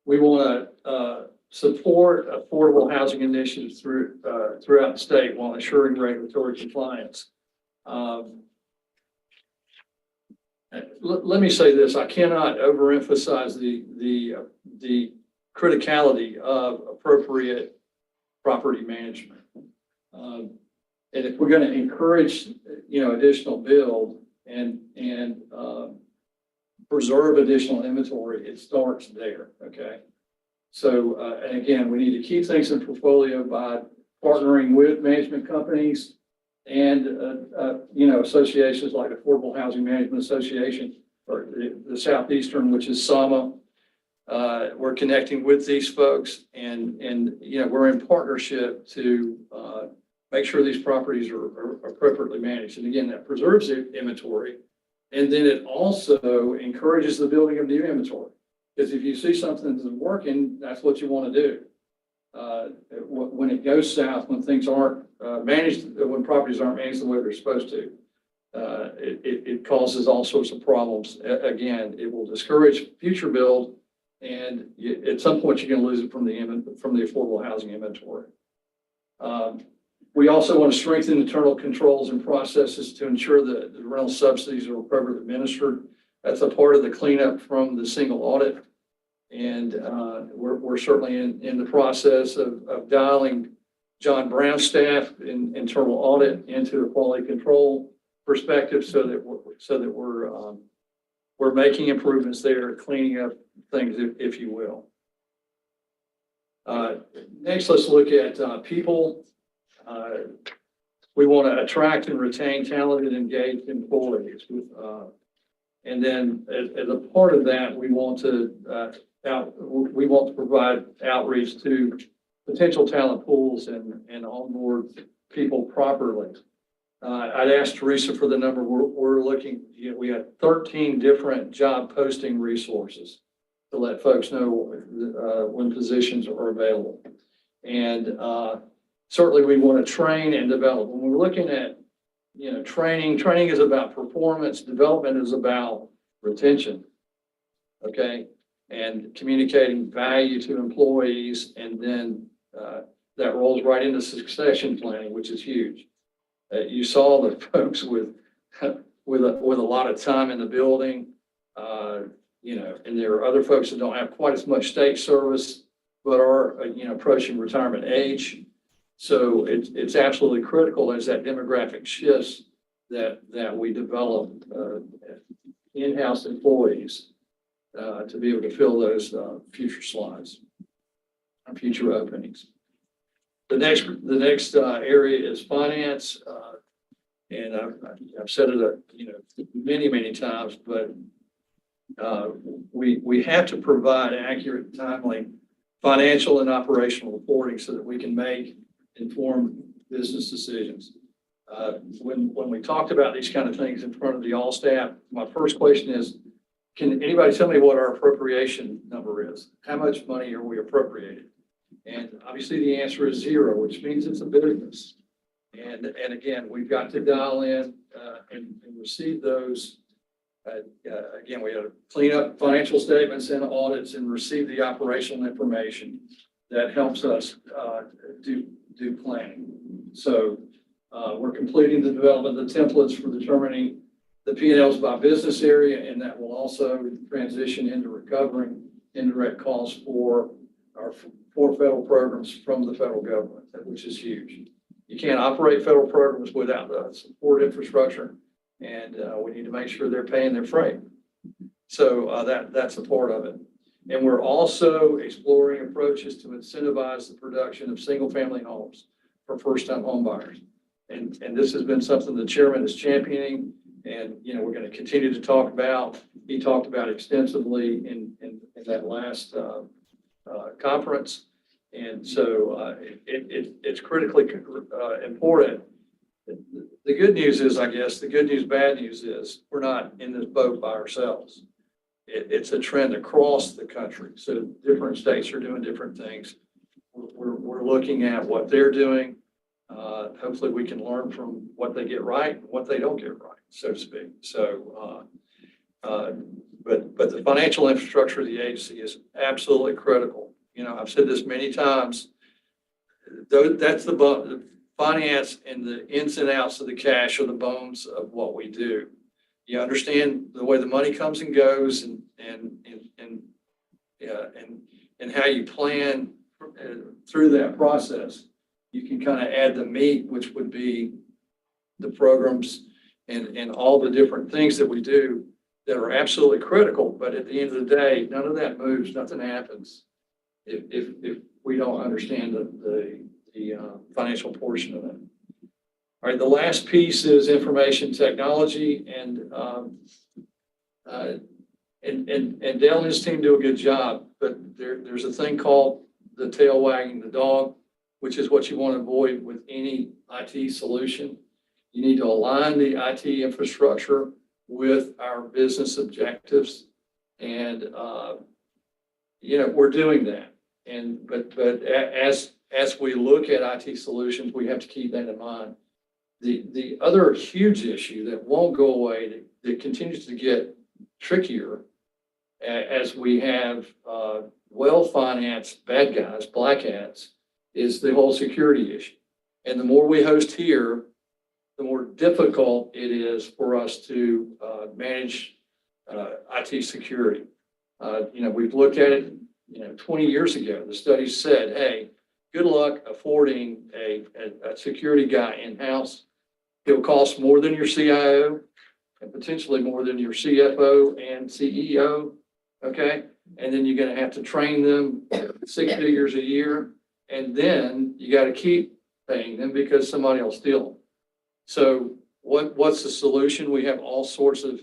Speaker 2: we want to support affordable housing initiatives throughout the state while ensuring regulatory compliance. Let me say this: I cannot overemphasize the criticality of appropriate property management. And if we're going to encourage, additional build and preserve additional inventory, it starts there. Okay. So, and again, we need to keep things in portfolio by partnering with management companies and, associations like Affordable Housing Management Association or the Southeastern, which is SAMA. We're connecting with these folks and we're in partnership to make sure these properties are appropriately managed. And again, that preserves the inventory. And then it also encourages the building of new inventory. Because if you see something that's working, that's what you want to do. When it goes south, when things aren't managed, when properties aren't managed the way they're supposed to, it causes all sorts of problems. Again, it will discourage future build, and at some point you're going to lose it from the affordable housing inventory. We also want to strengthen internal controls and processes to ensure that the rental subsidies are appropriately administered. That's a part of the cleanup from the single audit. And we're certainly in the process of dialing John Brown's staff in internal audit into a quality control perspective so that we're making improvements there, cleaning up things, if you will. Next, let's look at people. We want to attract and retain talented, engaged employees. And then as a part of that, we want to provide outreach to potential talent pools and onboard people properly. I'd asked Teresa for the number. We're looking, we had 13 different job posting resources to let folks know when positions are available. And certainly we want to train and develop. When we're looking at training is about performance, development is about retention. Okay. And communicating value to employees. And then that rolls right into succession planning, which is huge. You saw the folks with a lot of time in the building, and there are other folks that don't have quite as much state service, but are, approaching retirement age. So it's absolutely critical as that demographic shifts that we develop in-house employees to be able to fill those future slots and future openings. The next area is finance, and I've said it many times, but we have to provide accurate, timely financial and operational reporting so that we can make informed business decisions. When we talked about these kind of things in front of the all staff, my first question is, can anybody tell me what our appropriation number is? How much money are we appropriating? And obviously the answer is 0, which means it's a business. And again, we've got to dial in and receive those. Again, we have to clean up financial statements and audits and receive the operational information that helps us do planning. So we're completing the development of the templates for determining the P&Ls by business area, and that will also transition into recovering indirect costs for our 4 federal programs from the federal government, which is huge. You can't operate federal programs without the support infrastructure, and we need to make sure they're paying their freight. So that's a part of it. And we're also exploring approaches to incentivize the production of single-family homes for first-time home buyers. And this has been something the chairman is championing, and, you know, we're going to continue to talk about. He talked about extensively in that last conference. And so it's critically important. The good news is, I guess, the good news, bad news is we're not in this boat by ourselves. It's a trend across the country. So different states are doing different things. We're looking at what they're doing. Hopefully we can learn from what they get right and what they don't get right, so to speak. So, but the financial infrastructure of the agency is absolutely critical. You know, I've said this many times. That's the finance and the ins and outs of the cash are the bones of what we do. You understand the way the money comes and goes, and how you plan through that process. You can kind of add the meat, which would be the programs and all the different things that we do that are absolutely critical. But at the end of the day, none of that moves, nothing happens if we don't understand the financial portion of it. All right, the last piece is information technology, and Dale and his team do a good job, but there's a thing called the tail wagging the dog, which is what you want to avoid with any IT solution. You need to align the IT infrastructure with our business objectives, and you know, we're doing that. And but as we look at IT solutions, we have to keep that in mind. The other huge issue that won't go away, that continues to get trickier as we have well-financed bad guys, black hats, is the whole security issue. And the more we host here, the more difficult it is for us to manage IT security. You know, we've looked at it, you know, 20 years ago. The study said, hey, good luck affording a security guy in-house. It'll cost more than your CIO and potentially more than your CFO and CEO, okay? And then you're gonna have to train them 6 figures a year, and then you gotta keep paying them because somebody will steal them. So what's the solution? We have all sorts of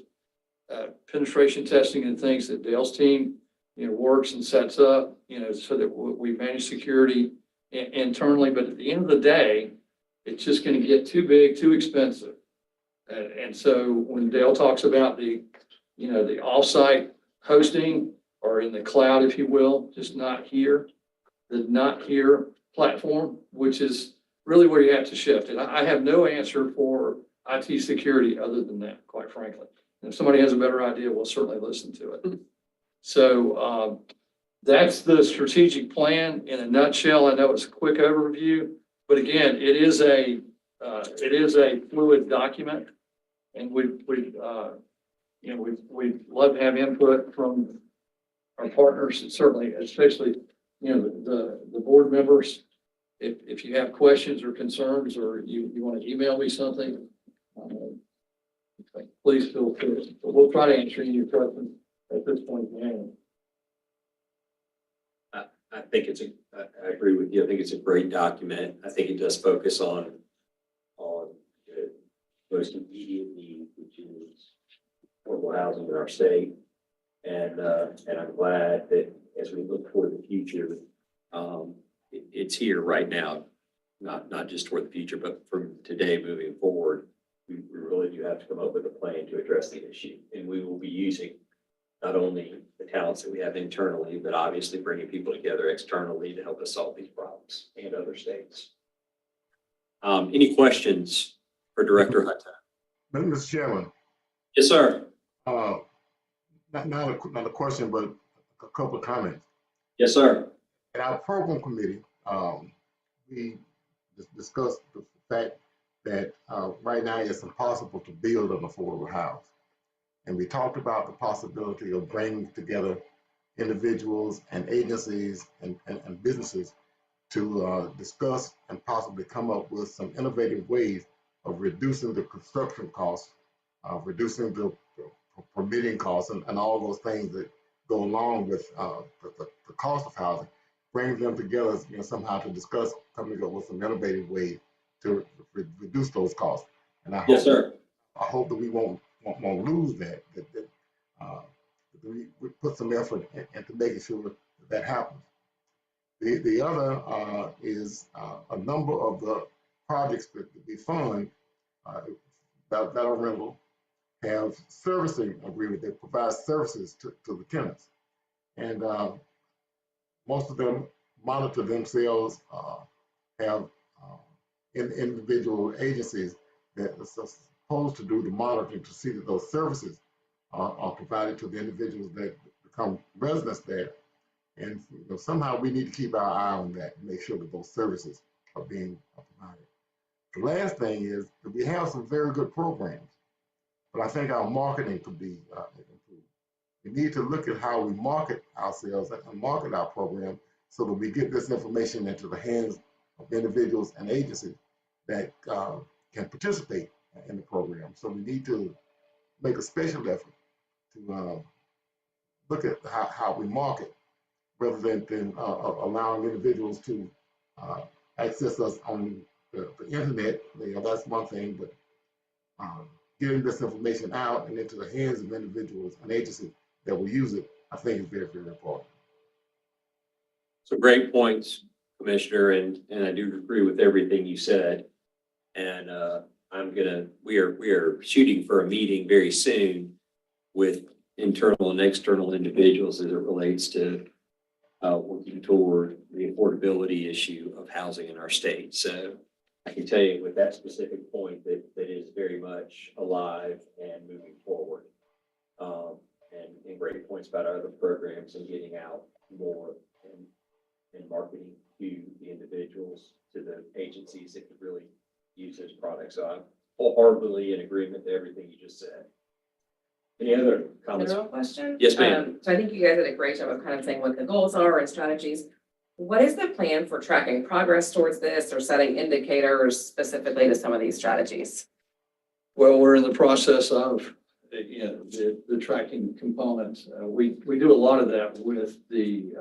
Speaker 2: penetration testing and things that Dale's team, you know, works and sets up, you know, so that we manage security internally. But at the end of the day, it's just going to get too big, too expensive. And so when Dale talks about the, you know, the offsite hosting or in the cloud, if you will, just not here, the not here platform, which is really where you have to shift. And I have no answer for IT security other than that, quite frankly. And if somebody has a better idea, we'll certainly listen to it. So that's the strategic plan in a nutshell. I know it's a quick overview, but again, it is a fluid document, and we'd love to have input from our partners, and certainly, especially, you know, the board members. If you have questions or concerns, or you want to email me something, please feel free. But we'll try to answer your questions at this point.
Speaker 1: I think I agree with you. I think it's a great document. I think it does focus on the most immediate need, which is affordable housing in our state. And I'm glad that as we look toward the future, it's here right now, not just toward the future, but from today moving forward, we really do have to come up with a plan to address the issue. And we will be using not only the talents that we have internally, but obviously bringing people together externally to help us solve these problems and other states. Any questions for Director Hutta?
Speaker 6: Mr. Chairman,
Speaker 1: Yes, sir.
Speaker 6: not a question, but a couple of comments.
Speaker 1: Yes, sir.
Speaker 6: At our program committee, we discussed the fact that right now it's impossible to build an affordable house. And we talked about the possibility of bringing together individuals and agencies and businesses to discuss and possibly come up with some innovative ways of reducing the construction costs, reducing the permitting costs, and all those things that go along with the cost of housing, bring them together, somehow to discuss coming up with some innovative way to reduce those costs. And I
Speaker 1: Yes,
Speaker 6: hope,
Speaker 1: sir.
Speaker 6: I hope that we won't lose that we put some effort into making sure that happens. The other is a number of the projects that we fund that are rental have servicing agreement that provides services to the tenants. And most of them monitor themselves, have individual agencies that are supposed to do the monitoring to see that those services are provided to the individuals that become residents there. And somehow we need to keep our eye on that and make sure that those services are being provided. The last thing is that we have some very good programs, but I think our marketing could be improved. We need to look at how we market ourselves and market our program so that we get this information into the hands of individuals and agencies that can participate in the program. So we need to make a special effort to look at how we market, rather than allowing individuals to access us on the internet. That's one thing, but getting this information out and into the hands of individuals and agencies that will use it, I think is very, very important.
Speaker 1: So great points, Commissioner, and I do agree with everything you said. And we are shooting for a meeting very soon with internal and external individuals as it relates to working toward the affordability issue of housing in our state. So I can tell you with that specific point that is very much alive and moving forward. And great points about our other programs and getting out more and marketing to the individuals, to the agencies that could really use this product. So I'm wholeheartedly in agreement to everything you just said. Any other comments?
Speaker 7: General question?
Speaker 1: Yes, ma'am.
Speaker 7: So I think you guys did a great job of kind of saying what the goals are and strategies. What is the plan for tracking progress towards this or setting indicators specifically to some of these strategies?
Speaker 2: Well, we're in the process of, the tracking components. We do a lot of that with the,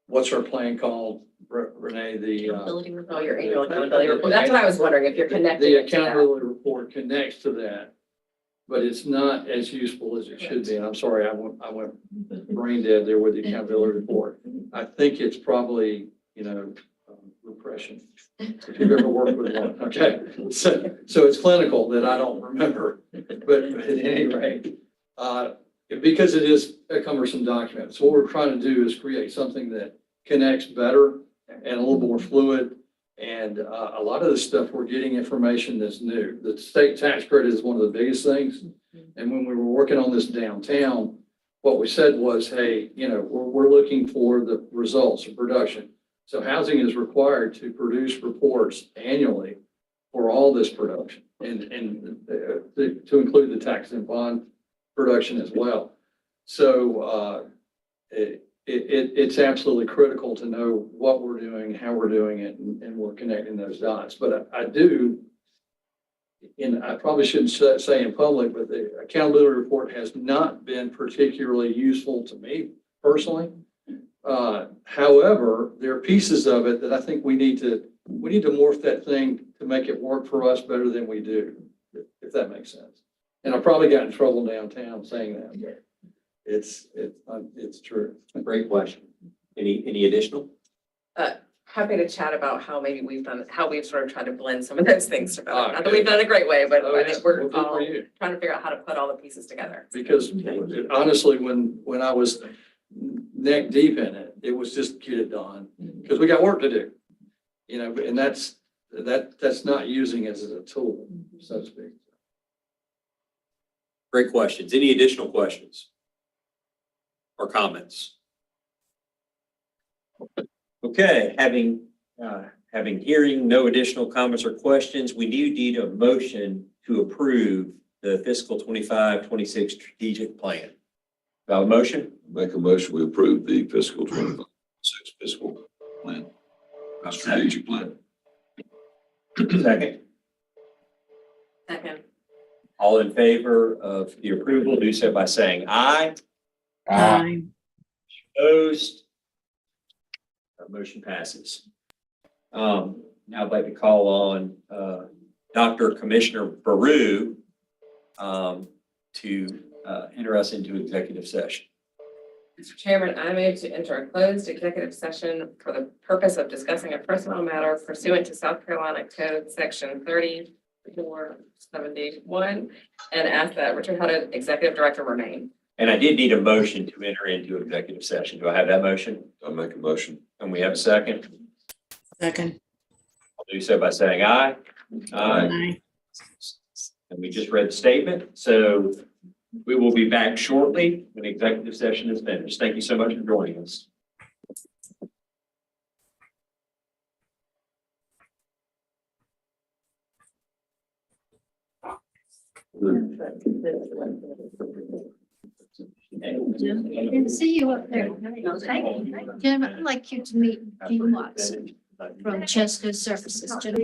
Speaker 2: what's our plan called, Renee? The
Speaker 9: Accountability report.
Speaker 7: Oh, your annual accountability report. That's what I was wondering, if you're connecting
Speaker 2: the
Speaker 7: it to that.
Speaker 2: accountability report connects to that, but it's not as useful as it should be. And I'm sorry, I went brain dead there with the accountability report. I think it's probably, repression, if you've ever worked with one. Okay, so it's clinical that I don't remember, but at any rate, because it is a cumbersome document. So what we're trying to do is create something that connects better and a little more fluid. And a lot of the stuff, we're getting information that's new. The state tax credit is one of the biggest things. And when we were working on this downtown, what we said was, hey, we're looking for the results of production. So housing is required to produce reports annually for all this production and to include the tax and bond production as well. So it's absolutely critical to know what we're doing, how we're doing it, and we're connecting those dots. But I do, and I probably shouldn't say in public, but the accountability report has not been particularly useful to me personally. However, there are pieces of it that I think we need to morph that thing to make it work for us better than we do, if that makes sense. And I probably got in trouble downtown saying that, but it's true.
Speaker 1: Great question. Any additional?
Speaker 7: Happy to chat about how maybe how we've sort of tried to blend some of those things together. Not that we've done it a great way, but I think we're all trying to figure out how to put all the pieces together.
Speaker 2: Because honestly, when I was neck deep in it, it was just get it done because we got work to do, and that's not using it as a tool, so to speak.
Speaker 1: Great questions. Any additional questions or comments? Okay, having hearing no additional comments or questions, we do need a motion to approve the fiscal 25-26 strategic plan. Got a motion?
Speaker 3: Make a motion, we approve the fiscal 25-26 fiscal plan, strategic plan.
Speaker 1: Second.
Speaker 7: Second.
Speaker 1: All in favor of the approval, do so by saying aye.
Speaker 4: Aye.
Speaker 1: Opposed? Motion passes. Now I'd like to call on Dr. Commissioner Baru to enter us into executive session.
Speaker 7: Mr. Chairman, I move to enter a closed executive session for the purpose of discussing a personal matter pursuant to South Carolina Code Section 3471 and ask that Richard Hudded, Executive Director, remain.
Speaker 1: And I did need a motion to enter into executive session. Do I have that motion?
Speaker 3: I'll make a motion.
Speaker 1: And we have a second?
Speaker 4: Second.
Speaker 1: I'll do so by saying aye.
Speaker 4: Aye.
Speaker 1: And we just read the statement, so we will be back shortly when the executive session is finished. Thank you so much for joining us.
Speaker 11: Didn't see you up there. Jim, I'd like you to meet Gene Watson from Chesco Services. Jim.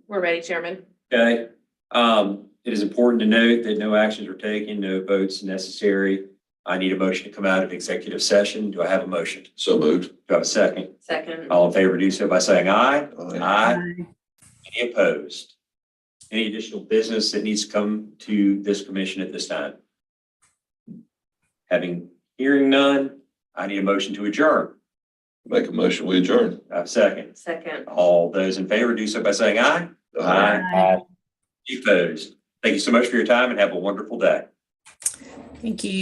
Speaker 7: We're ready, Chairman.
Speaker 1: Okay. It is important to note that no actions were taken, no votes necessary. I need a motion to come out of executive session. Do I have a motion?
Speaker 3: So moved.
Speaker 1: Do I have a second?
Speaker 7: Second.
Speaker 1: All in favor, do so by saying aye.
Speaker 3: Aye.
Speaker 1: Aye. Any opposed? Any additional business that needs to come to this commission at this time? Hearing none, I need a motion to adjourn.
Speaker 3: Make a motion, we adjourn.
Speaker 1: I have a second.
Speaker 7: Second.
Speaker 1: All those in favor, do so by saying aye.
Speaker 4: Aye.
Speaker 1: Any opposed? Thank you so much for your time and have a wonderful day.
Speaker 4: Thank you.